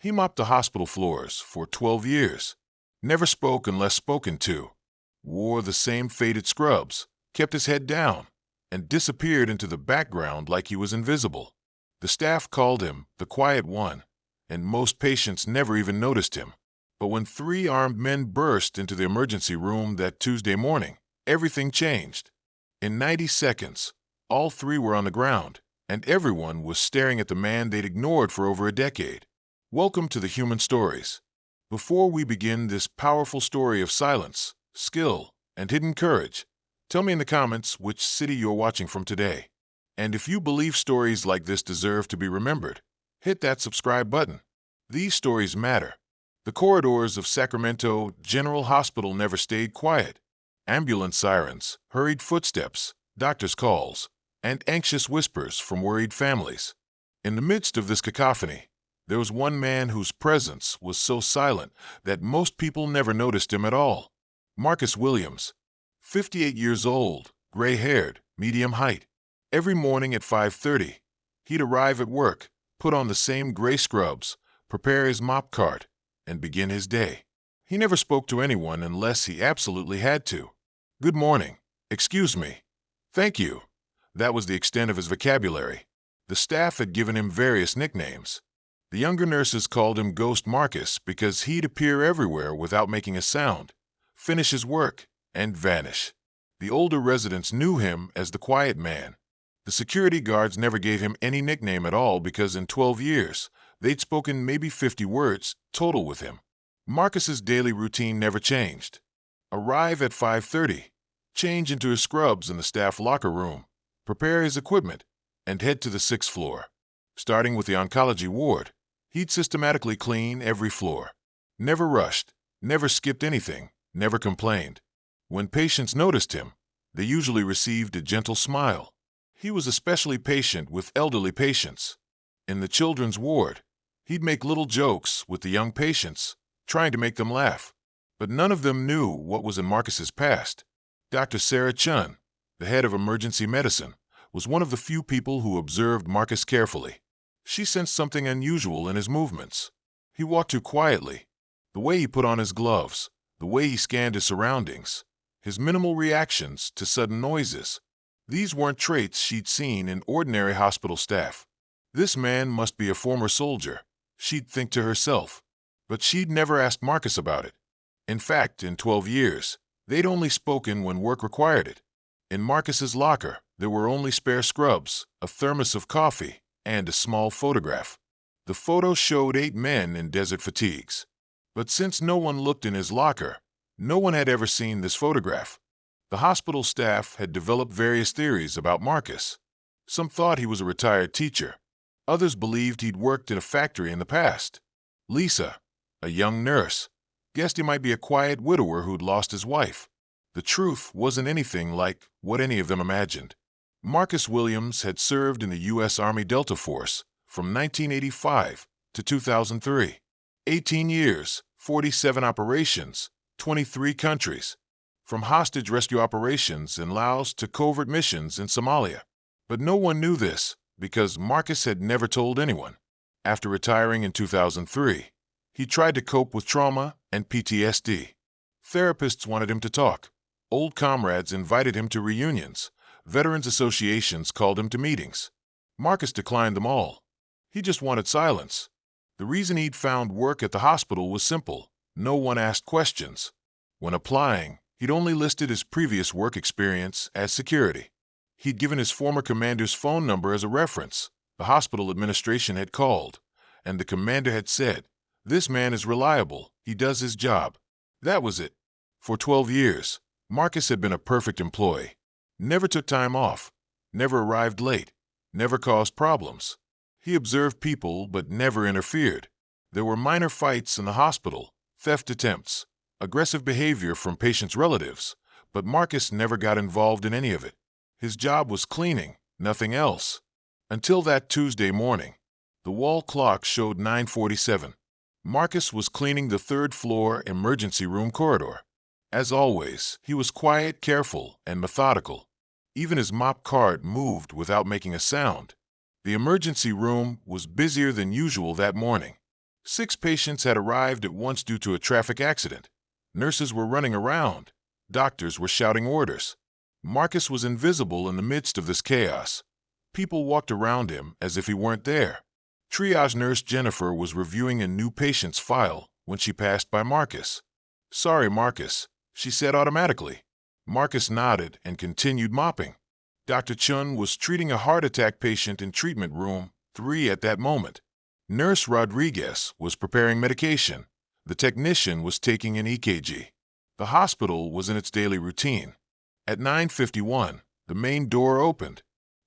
He mopped the hospital floors for 12 years, never spoke unless spoken to, wore the same faded scrubs, kept his head down, and disappeared into the background like he was invisible. The staff called him the Quiet One, and most patients never even noticed him. But when three armed men burst into the emergency room that Tuesday morning, everything changed. In 90 seconds, all three were on the ground, and everyone was staring at the man they'd ignored for over a decade. Welcome to the Human Stories. Before we begin this powerful story of silence, skill, and hidden courage, tell me in the comments which city you're watching from today. And if you believe stories like this deserve to be remembered, hit that subscribe button. These stories matter. The corridors of Sacramento General Hospital never stayed quiet. Ambulance sirens, hurried footsteps, doctors' calls, and anxious whispers from worried families. In the midst of this cacophony, there was one man whose presence was so silent that most people never noticed him at all. Marcus Williams, 58 years old, gray-haired, medium height. Every morning at 5:30, he'd arrive at work, put on the same gray scrubs, prepare his mop cart, and begin his day. He never spoke to anyone unless he absolutely had to. Good morning. Excuse me. Thank you. That was the extent of his vocabulary. The staff had given him various nicknames. The younger nurses called him Ghost Marcus because he'd appear everywhere without making a sound, finish his work, and vanish. The older residents knew him as the Quiet Man. The security guards never gave him any nickname at all because in 12 years, they'd spoken maybe 50 words total with him. Marcus's daily routine never changed. Arrive at 5:30, change into his scrubs in the staff locker room, prepare his equipment, and head to the 6th floor. Starting with the oncology ward, he'd systematically clean every floor. Never rushed, never skipped anything, never complained. When patients noticed him, they usually received a gentle smile. He was especially patient with elderly patients. In the children's ward, he'd make little jokes with the young patients, trying to make them laugh. But none of them knew what was in Marcus's past. Dr. Sarah Chun, the head of emergency medicine, was one of the few people who observed Marcus carefully. She sensed something unusual in his movements. He walked too quietly. The way he put on his gloves, the way he scanned his surroundings, his minimal reactions to sudden noises. These weren't traits she'd seen in ordinary hospital staff. This man must be a former soldier, she'd think to herself. But she'd never asked Marcus about it. In fact, in 12 years, they'd only spoken when work required it. In Marcus's locker, there were only spare scrubs, a thermos of coffee, and a small photograph. The photo showed 8 men in desert fatigues. But since no one looked in his locker, no one had ever seen this photograph. The hospital staff had developed various theories about Marcus. Some thought he was a retired teacher. Others believed he'd worked in a factory in the past. Lisa, a young nurse, guessed he might be a quiet widower who'd lost his wife. The truth wasn't anything like what any of them imagined. Marcus Williams had served in the U.S. Army Delta Force from 1985 to 2003. 18 years, 47 operations, 23 countries. From hostage rescue operations in Laos to covert missions in Somalia. But no one knew this because Marcus had never told anyone. After retiring in 2003, he tried to cope with trauma and PTSD. Therapists wanted him to talk. Old comrades invited him to reunions. Veterans associations called him to meetings. Marcus declined them all. He just wanted silence. The reason he'd found work at the hospital was simple. No one asked questions. When applying, he'd only listed his previous work experience as security. He'd given his former commander's phone number as a reference. The hospital administration had called, and the commander had said, "This man is reliable. He does his job." That was it. For 12 years, Marcus had been a perfect employee. Never took time off, never arrived late, never caused problems. He observed people but never interfered. There were minor fights in the hospital, theft attempts, aggressive behavior from patients' relatives, but Marcus never got involved in any of it. His job was cleaning, nothing else. Until that Tuesday morning. The wall clock showed 9:47. Marcus was cleaning the 3rd floor emergency room corridor. As always, he was quiet, careful, and methodical. Even his mop cart moved without making a sound. The emergency room was busier than usual that morning. 6 patients had arrived at once due to a traffic accident. Nurses were running around. Doctors were shouting orders. Marcus was invisible in the midst of this chaos. People walked around him as if he weren't there. Triage nurse Jennifer was reviewing a new patient's file when she passed by Marcus. "Sorry, Marcus," she said automatically. Marcus nodded and continued mopping. Dr. Chun was treating a heart attack patient in treatment room 3 at that moment. Nurse Rodriguez was preparing medication. The technician was taking an EKG. The hospital was in its daily routine. At 9:51, the main door opened.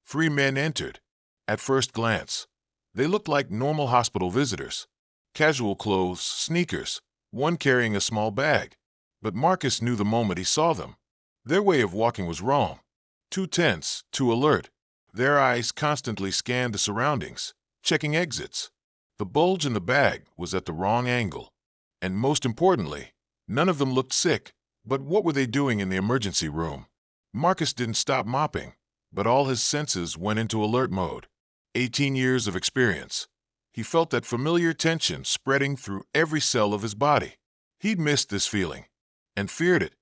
3 men entered. At first glance, they looked like normal hospital visitors. Casual clothes, sneakers, one carrying a small bag. But Marcus knew the moment he saw them. Their way of walking was wrong. Too tense, too alert. Their eyes constantly scanned the surroundings, checking exits. The bulge in the bag was at the wrong angle. And most importantly, none of them looked sick. But what were they doing in the emergency room? Marcus didn't stop mopping, but all his senses went into alert mode. 18 years of experience. He felt that familiar tension spreading through every cell of his body. He'd missed this feeling and feared it.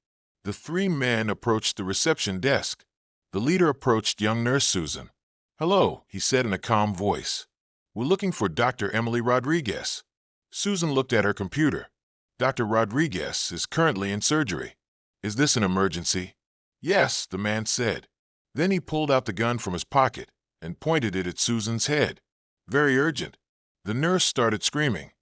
The 3 men approached the reception desk. The leader approached young nurse Susan. "Hello," he said in a calm voice. "We're looking for Dr. Emily Rodriguez." Susan looked at her computer. "Dr. Rodriguez is currently in surgery. Is this an emergency?" "Yes," the man said. Then he pulled out the gun from his pocket and pointed it at Susan's head. "Very urgent." The nurse started screaming.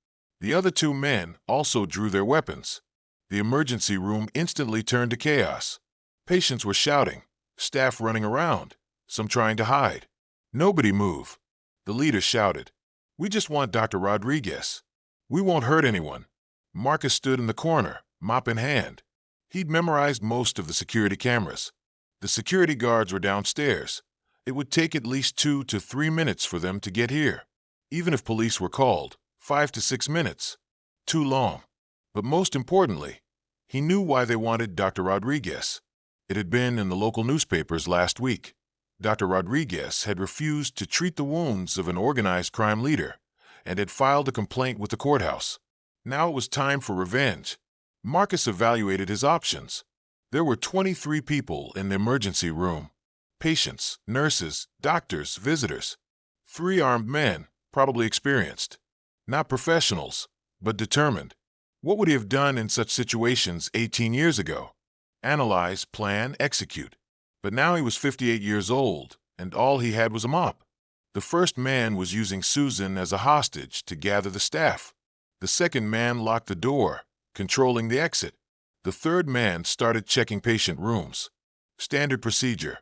The other 2 men also drew their weapons. The emergency room instantly turned to chaos. Patients were shouting, staff running around, some trying to hide. "Nobody move." The leader shouted. "We just want Dr. Rodriguez. We won't hurt anyone." Marcus stood in the corner, mop in hand. He'd memorized most of the security cameras. The security guards were downstairs. It would take at least 2 to 3 minutes for them to get here. Even if police were called, 5 to 6 minutes. Too long. But most importantly, he knew why they wanted Dr. Rodriguez. It had been in the local newspapers last week. Dr. Rodriguez had refused to treat the wounds of an organized crime leader and had filed a complaint with the courthouse. Now it was time for revenge. Marcus evaluated his options. There were 23 people in the emergency room. Patients, nurses, doctors, visitors. 3 armed men, probably experienced. Not professionals, but determined. What would he have done in such situations 18 years ago? Analyze, plan, execute. But now he was 58 years old, and all he had was a mop. The first man was using Susan as a hostage to gather the staff. The second man locked the door, controlling the exit. The third man started checking patient rooms. Standard procedure.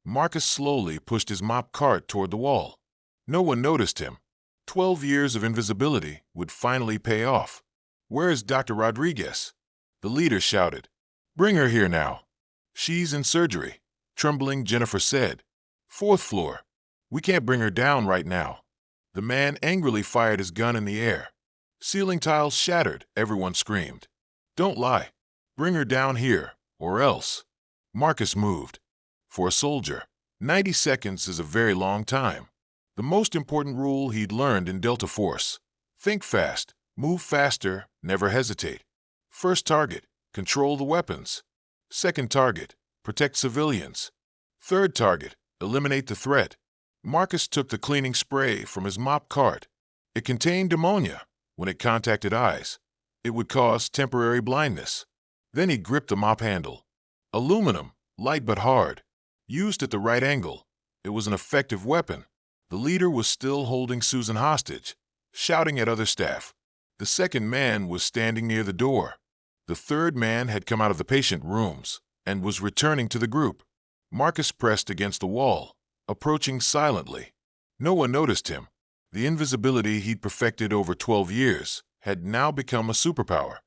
Marcus slowly pushed his mop cart toward the wall. No one noticed him. 12 years of invisibility would finally pay off. "Where is Dr. Rodriguez?" The leader shouted. "Bring her here now." "She's in surgery," trembling Jennifer said. "4th floor. We can't bring her down right now." The man angrily fired his gun in the air. Ceiling tiles shattered, everyone screamed. "Don't lie. Bring her down here, or else." Marcus moved. For a soldier, 90 seconds is a very long time. The most important rule he'd learned in Delta Force. Think fast, move faster, never hesitate. First target, control the weapons. Second target, protect civilians. Third target, eliminate the threat. Marcus took the cleaning spray from his mop cart. It contained ammonia. When it contacted eyes, it would cause temporary blindness. Then he gripped the mop handle. Aluminum, light but hard. Used at the right angle, it was an effective weapon. The leader was still holding Susan hostage, shouting at other staff. The second man was standing near the door. The third man had come out of the patient rooms and was returning to the group. Marcus pressed against the wall, approaching silently. No one noticed him. The invisibility he'd perfected over 12 years had now become a superpower.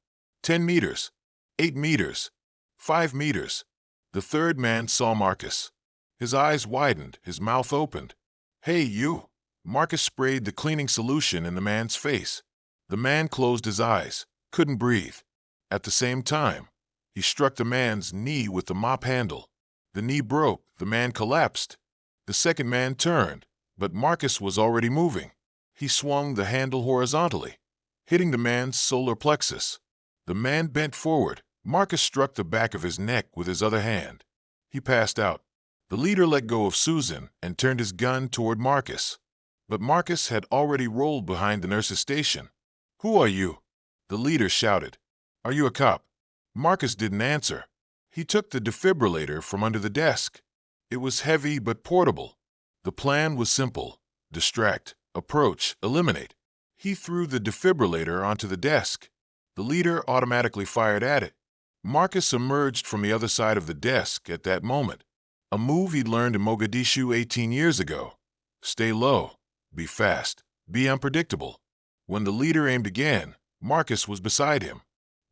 10 meters, 8 meters, 5 meters. The third man saw Marcus. His eyes widened, his mouth opened. "Hey, you!" Marcus sprayed the cleaning solution in the man's face. The man closed his eyes, couldn't breathe. At the same time, he struck the man's knee with the mop handle. The knee broke, the man collapsed. The second man turned, but Marcus was already moving. He swung the handle horizontally. hitting the man's solar plexus. The man bent forward. Marcus struck the back of his neck with his other hand. He passed out. The leader let go of Susan and turned his gun toward Marcus. But Marcus had already rolled behind the nurse's station. "Who are you?" the leader shouted. "Are you a cop?" Marcus didn't answer. He took the defibrillator from under the desk. It was heavy but portable. The plan was simple: distract, approach, eliminate. He threw the defibrillator onto the desk. The leader automatically fired at it. Marcus emerged from the other side of the desk at that moment. A move he'd learned in Mogadishu 18 years ago. Stay low, be fast, be unpredictable. When the leader aimed again, Marcus was beside him.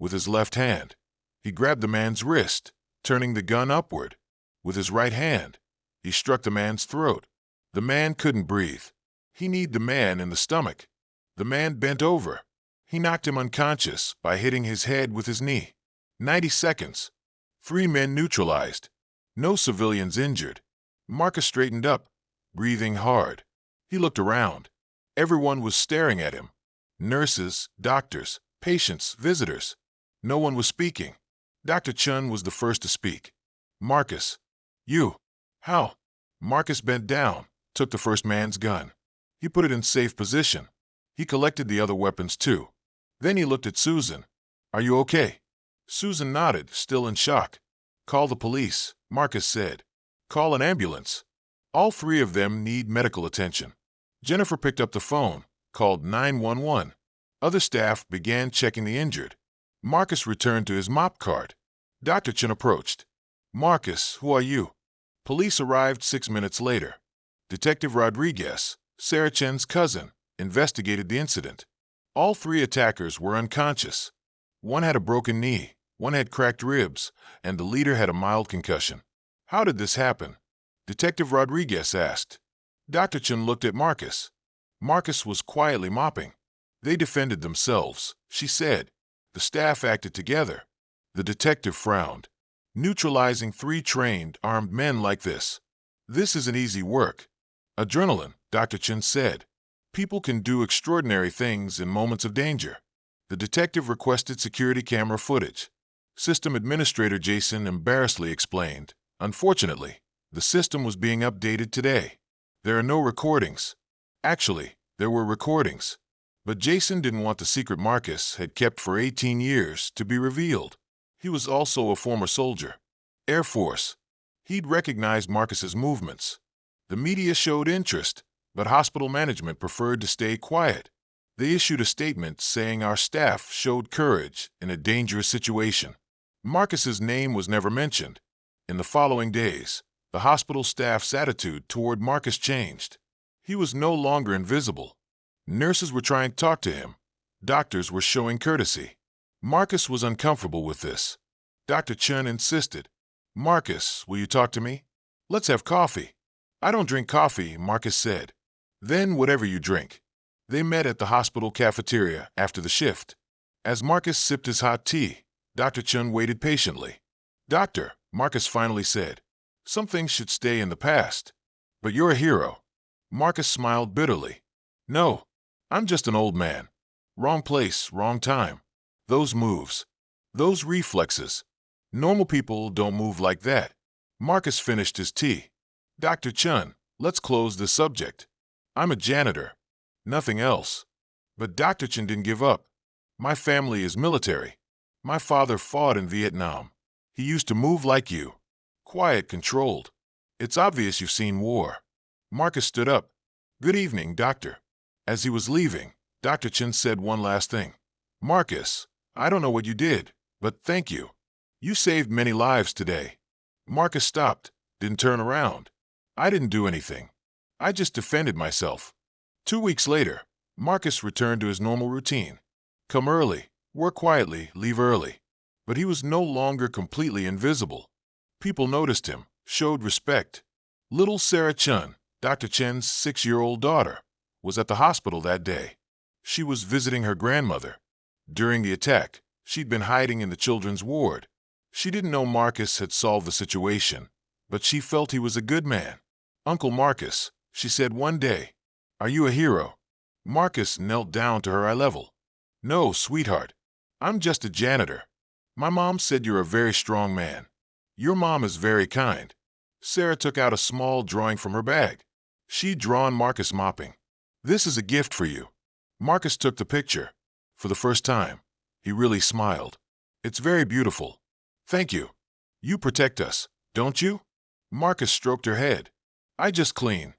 With his left hand, he grabbed the man's wrist, turning the gun upward. With his right hand, he struck the man's throat. The man couldn't breathe. He kneed the man in the stomach. The man bent over. He knocked him unconscious by hitting his head with his knee. 90 seconds. 3 men neutralized. No civilians injured. Marcus straightened up, breathing hard. He looked around. Everyone was staring at him. Nurses, doctors, patients, visitors. No one was speaking. Dr. Chun was the first to speak. "Marcus, you. How?" Marcus bent down, took the first man's gun. He put it in safe position. He collected the other weapons too. Then he looked at Susan. "Are you okay?" Susan nodded, still in shock. "Call the police," Marcus said. "Call an ambulance. All 3 of them need medical attention." Jennifer picked up the phone, called 911. Other staff began checking the injured. Marcus returned to his mop cart. Dr. Chen approached. "Marcus, who are you?" Police arrived 6 minutes later. Detective Rodriguez, Sarah Chen's cousin, investigated the incident. All 3 attackers were unconscious. One had a broken knee, one had cracked ribs, and the leader had a mild concussion. "How did this happen?" Detective Rodriguez asked. Dr. Chen looked at Marcus. Marcus was quietly mopping. "They defended themselves," she said. "The staff acted together." The detective frowned. "Neutralizing 3 trained, armed men like this. This isn't easy work." "Adrenaline," Dr. Chen said. "People can do extraordinary things in moments of danger." The detective requested security camera footage. System Administrator Jason embarrassedly explained, "Unfortunately, the system was being updated today. There are no recordings." Actually, there were recordings. But Jason didn't want the secret Marcus had kept for 18 years to be revealed. He was also a former soldier. Air Force. He'd recognized Marcus's movements. The media showed interest, but hospital management preferred to stay quiet. They issued a statement saying our staff showed courage in a dangerous situation. Marcus's name was never mentioned. In the following days, the hospital staff's attitude toward Marcus changed. He was no longer invisible. Nurses were trying to talk to him. Doctors were showing courtesy. Marcus was uncomfortable with this. Dr. Chun insisted. "Marcus, will you talk to me? Let's have coffee." "I don't drink coffee," Marcus said. "Then whatever you drink." They met at the hospital cafeteria after the shift. As Marcus sipped his hot tea, Dr. Chun waited patiently. "Doctor," Marcus finally said, "some things should stay in the past. But you're a hero." Marcus smiled bitterly. "No, I'm just an old man. Wrong place, wrong time. Those moves. Those reflexes. Normal people don't move like that." Marcus finished his tea. "Dr. Chun, let's close the subject. I'm a janitor. Nothing else." But Dr. Chun didn't give up. "My family is military. My father fought in Vietnam. He used to move like you. Quiet, controlled. It's obvious you've seen war." Marcus stood up. "Good evening, doctor." As he was leaving, Dr. Chen said one last thing. "Marcus, I don't know what you did, but thank you. You saved many lives today." Marcus stopped, didn't turn around. "I didn't do anything. I just defended myself." 2 weeks later, Marcus returned to his normal routine. Come early, work quietly, leave early. But he was no longer completely invisible. People noticed him, showed respect. Little Sarah Chun, Dr. Chen's 6-year-old daughter, was at the hospital that day. She was visiting her grandmother. During the attack, she'd been hiding in the children's ward. She didn't know Marcus had solved the situation, but she felt he was a good man. "Uncle Marcus," she said one day, "are you a hero?" Marcus knelt down to her eye level. No, sweetheart. I'm just a janitor. My mom said you're a very strong man. Your mom is very kind. Sarah took out a small drawing from her bag. She'd drawn Marcus mopping. This is a gift for you. Marcus took the picture. For the first time, he really smiled. It's very beautiful. Thank you. You protect us, don't you? Marcus stroked her head. I just clean.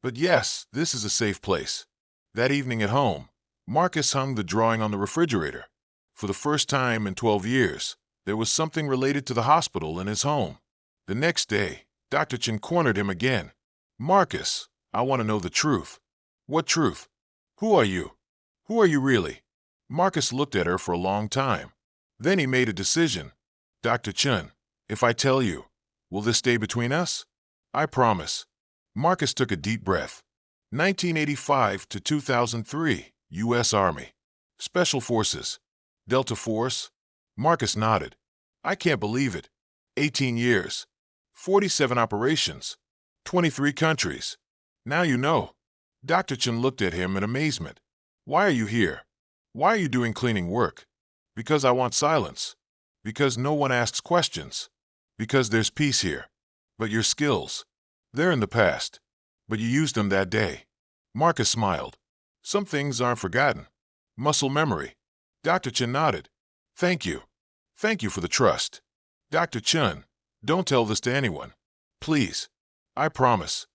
But yes, this is a safe place. That evening at home, Marcus hung the drawing on the refrigerator. For the first time in 12 years, there was something related to the hospital in his home. The next day, Dr. Chen cornered him again. Marcus, I want to know the truth. What truth? Who are you? Who are you really? Marcus looked at her for a long time. Then he made a decision. Dr. Chen, if I tell you, will this stay between us? I promise. Marcus took a deep breath. 1985 to 2003, U.S. Army. Special Forces. Delta Force? Marcus nodded. I can't believe it. 18 years. 47 operations. 23 countries. Now you know. Dr. Chen looked at him in amazement. Why are you here? Why are you doing cleaning work? Because I want silence. Because no one asks questions. Because there's peace here. But your skills, they're in the past. But you used them that day. Marcus smiled. Some things aren't forgotten. Muscle memory. Dr. Chen nodded. Thank you. Thank you for the trust. Dr. Chen, don't tell this to anyone. Please. I promise.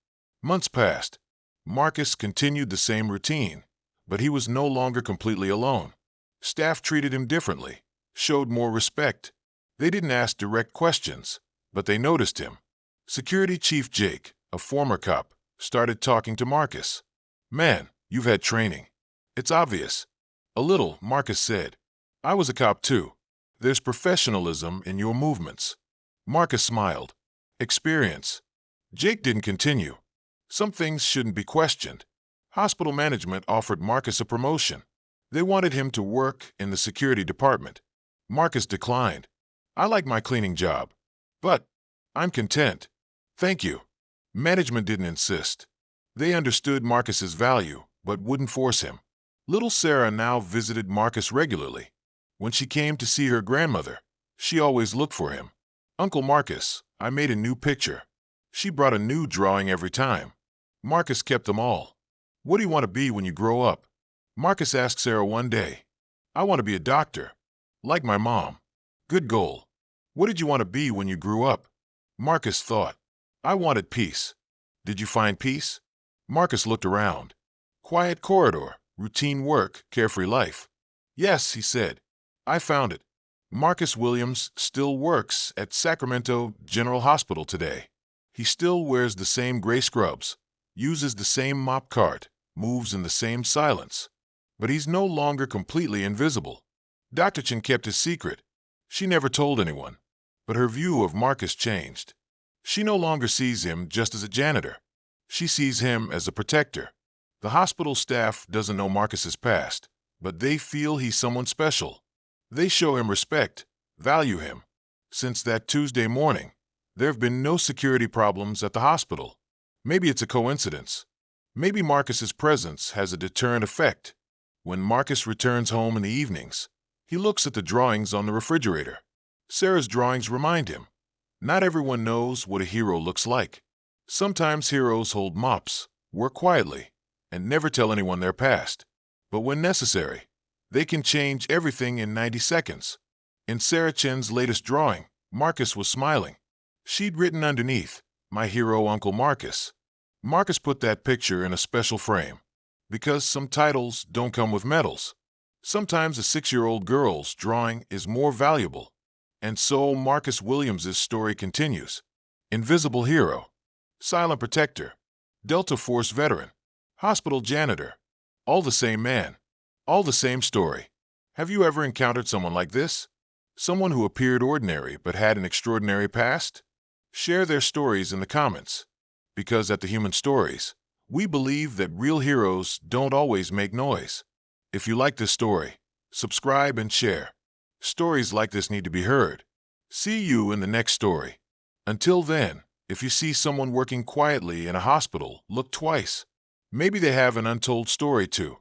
Months passed. Marcus continued the same routine, but he was no longer completely alone. Staff treated him differently, showed more respect. They didn't ask direct questions, but they noticed him. Security Chief Jake, a former cop, started talking to Marcus. Man, you've had training. It's obvious. A little, Marcus said. I was a cop too. There's professionalism in your movements. Marcus smiled. Experience. Jake didn't continue. Some things shouldn't be questioned. Hospital management offered Marcus a promotion. They wanted him to work in the security department. Marcus declined. I like my cleaning job. But I'm content. Thank you. Management didn't insist. They understood Marcus's value, but wouldn't force him. Little Sarah now visited Marcus regularly. When she came to see her grandmother, she always looked for him. Uncle Marcus, I made a new picture. She brought a new drawing every time. Marcus kept them all. What do you want to be when you grow up? Marcus asked Sarah one day. I want to be a doctor. Like my mom. Good goal. What did you want to be when you grew up? Marcus thought. I wanted peace. Did you find peace? Marcus looked around. Quiet corridor, routine work, carefree life. Yes, he said. I found it. Marcus Williams still works at Sacramento General Hospital today. He still wears the same gray scrubs, uses the same mop cart, moves in the same silence. But he's no longer completely invisible. Dr. Chen kept his secret. She never told anyone. But her view of Marcus changed. She no longer sees him just as a janitor. She sees him as a protector. The hospital staff doesn't know Marcus's past, but they feel he's someone special. They show him respect, value him. Since that Tuesday morning, there have been no security problems at the hospital. Maybe it's a coincidence. Maybe Marcus's presence has a deterrent effect. When Marcus returns home in the evenings, he looks at the drawings on the refrigerator. Sarah's drawings remind him. Not everyone knows what a hero looks like. Sometimes heroes hold mops, work quietly, and never tell anyone their past. But when necessary, they can change everything in 90 seconds. In Sarah Chen's latest drawing, Marcus was smiling. She'd written underneath, "My hero, Uncle Marcus." Marcus put that picture in a special frame. Because some titles don't come with medals. Sometimes a 6-year-old girl's drawing is more valuable. And so Marcus Williams's story continues. Invisible hero. Silent protector. Delta Force veteran. Hospital janitor. All the same man. All the same story. Have you ever encountered someone like this? Someone who appeared ordinary but had an extraordinary past? Share their stories in the comments. Because at the Human Stories, we believe that real heroes don't always make noise. If you like this story, subscribe and share. Stories like this need to be heard. See you in the next story. Until then, if you see someone working quietly in a hospital, look twice. Maybe they have an untold story too.